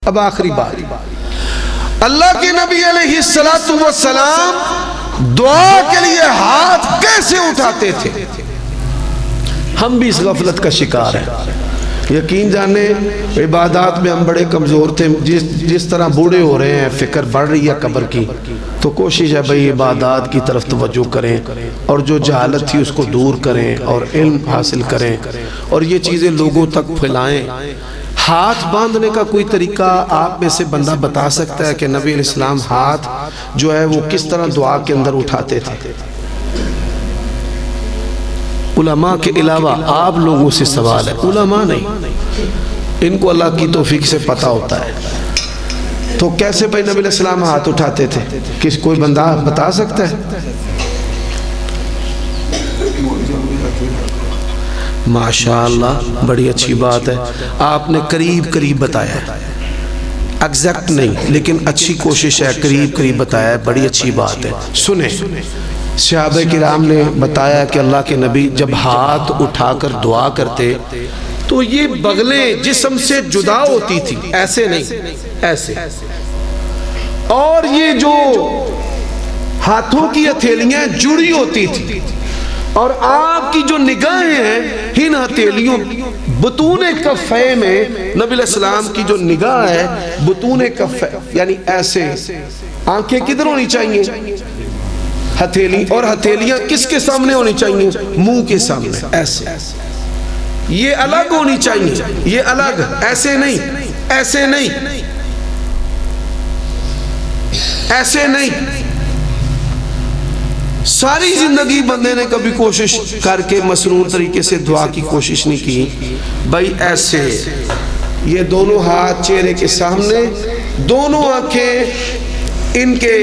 اب آخری بات، اللہ کے نبی علیہ السلام دعا کے لیے ہاتھ کیسے اٹھاتے تھے؟ ہم بھی اس غفلت کا شکار ہیں۔ یقین جانے عبادات میں ہم بڑے کمزور تھے، جس طرح بوڑھے ہو رہے ہیں، فکر بڑھ رہی ہے قبر کی، تو کوشش ہے بھئی عبادات کی طرف توجہ کریں اور جو جہالت تھی اس کو دور کریں اور علم حاصل کریں اور یہ چیزیں لوگوں تک پھیلائیں۔ ہاتھ باندھنے کا کوئی طریقہ آپ میں سے بندہ بتا سکتا ہے کہ نبی علیہ السلام ہاتھ جو ہے وہ کس طرح دعا کے اندر اٹھاتے تھے؟ علماء کے علاوہ آپ لوگوں سے سوال ہے، علماء نہیں، ان کو اللہ کی توفیق سے پتہ ہوتا ہے، تو کیسے بھائی نبی علیہ السلام ہاتھ اٹھاتے تھے؟ کس کوئی بندہ بتا سکتا ہے؟ ماشاءاللہ بڑی اچھی بات ہے، آپ نے قریب قریب بتایا ہے، ایگزیکٹ نہیں لیکن اچھی کوشش ہے، قریب قریب بتایا ہے، بڑی اچھی بات ہے۔ سنیں، صحابہ کرام نے بتایا کہ اللہ کے نبی جب ہاتھ اٹھا کر دعا کرتے تو یہ بغلیں جسم سے جدا ہوتی تھی، ایسے نہیں، ایسے، اور یہ جو ہاتھوں کی ہتھیلیاں جڑی ہوتی تھی، اور آپ کی جو نگاہیں ہیں ان ہتھیلیوں بطون کفے میں، نبی علیہ السلام کی جو نگاہ ہے بطون کفے یعنی ایسے، آنکھیں کدھر ہونی چاہیے؟ ہتھیلی، اور ہتھیلیاں کس کے سامنے ہونی چاہیے؟ منہ کے سامنے، ایسے، یہ الگ ہونی چاہیے، یہ الگ، ایسے نہیں، ایسے نہیں، ایسے نہیں۔ ساری زندگی بندے نے کبھی کوشش کر کے مسنون طریقے سے دعا کی کوشش نہیں کی، بھائی ایسے، یہ دونوں ہاتھ چہرے کے سامنے، دونوں آنکھیں ان کے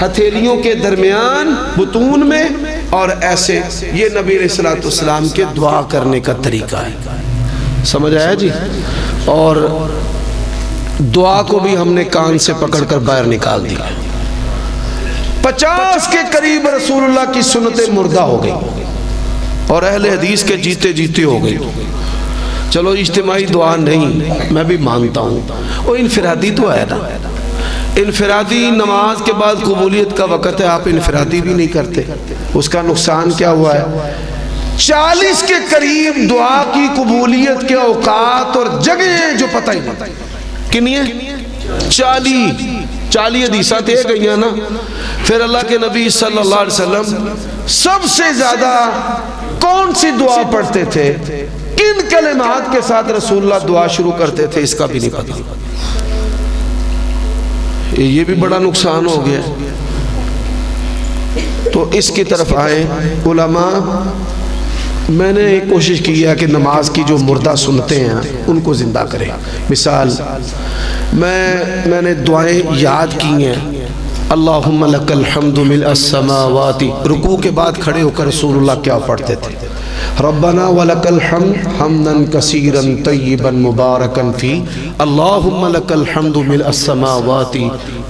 ہتھیلیوں کے درمیان بطون میں، اور ایسے، یہ نبی علیہ السلام کے دعا کرنے کا طریقہ ہے۔ سمجھ آیا جی؟ اور دعا کو بھی ہم نے کان سے پکڑ کر باہر نکال دیا۔ 50 کے قریب رسول اللہ کی سنتیں مردہ ہو گئی اور اہل حدیث کے جیتے جیتے ہو گئی۔ چلو اجتماعی دعا نہیں، میں بھی مانتا ہوں، وہ انفرادی تو ہے نا، انفرادی نماز کے بعد قبولیت کا وقت ہے، آپ انفرادی بھی نہیں کرتے، اس کا نقصان کیا ہوا ہے؟ 40 کے قریب دعا کی قبولیت کے اوقات اور جگہ جو پتہ ہی نہیں، کنی ہے؟ 40 حدیثہ دے گئی ہیں نا۔ پھر اللہ کے نبی صلی اللہ علیہ وسلم سب سے زیادہ کون سی دعا پڑھتے تھے، کن کلمات کے ساتھ رسول اللہ دعا شروع کرتے تھے، اس کا بھی نہیں پتا۔ یہ بھی بڑا نقصان ہو گیا۔ تو اس کی طرف آئیں علماء، میں نے ایک کوشش کی ہے کہ نماز کی جو مردہ سنتے ہیں ان کو زندہ کریں۔ مثال میں نے دعائیں یاد کی ہیں، اللہم لک الحمد ملء السماوات، رکوع کے بعد کھڑے ہو کر رسول اللہ کیا پڑھتے تھے؟ ربنا ولک الحمد حمدا کثیرا طیبا مبارکا فی، اللہم لک الحمد ملء السماوات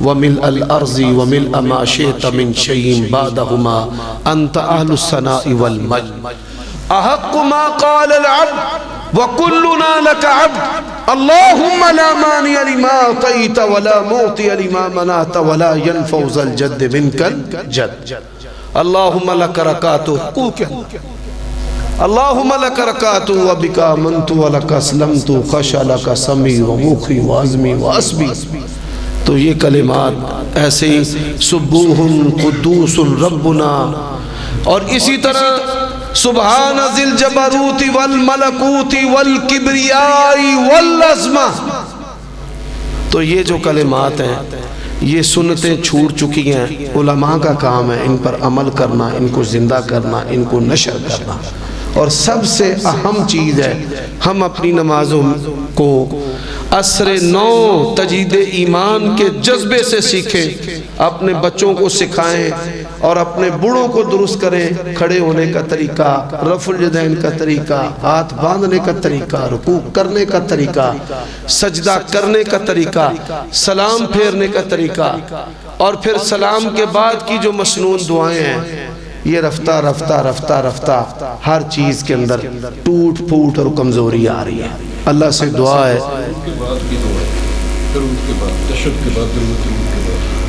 وملء الارض وملء ما شئت من شیء بعدہما انت اہل الثناء والمجد، احق ما قال العبد وکلنا لک عبد، اللہم لا مانع لما اعطیت ولا معطی لما منعت ولا ينفع ذا الجد منک الجد، اللہم لک رکعت، اللہم لک رکعت وبک آمنت ولک اسلمت خشع لک سمعی ومخی وعظمی وعصبی۔ تو یہ کلمات ایسے ہی سبوح قدوس ربنا، اور اسی طرح سبحان ذی الجبروت والملکوت والکبریاء والعظمہ۔ تو یہ جو کلمات ہیں یہ سنتیں چھوٹ چکی ہیں، علماء کا کام ہے ان پر عمل کرنا، ان کو زندہ کرنا، ان کو نشر کرنا۔ اور سب سے اہم چیز ہے ہم اپنی نمازوں کو عصر نو تجدید ایمان کے جذبے سے سیکھیں، اپنے بچوں کو سکھائیں اور اپنے بڑوں کو درست کریں، کھڑے ہونے کا طریقہ، رفع الیدین کا طریقہ، ہاتھ باندھنے کا طریقہ، رکوع کرنے کا طریقہ، سجدہ کرنے کا طریقہ، سلام پھیرنے کا طریقہ، اور پھر سلام کے بعد کی جو مسنون دعائیں ہیں، یہ رفتہ رفتہ رفتہ رفتہ ہر چیز کے اندر ٹوٹ پھوٹ اور کمزوری آ رہی ہے۔ اللہ سے دعا ہے درود کے بعد، تشہد کے بعد درود کے بعد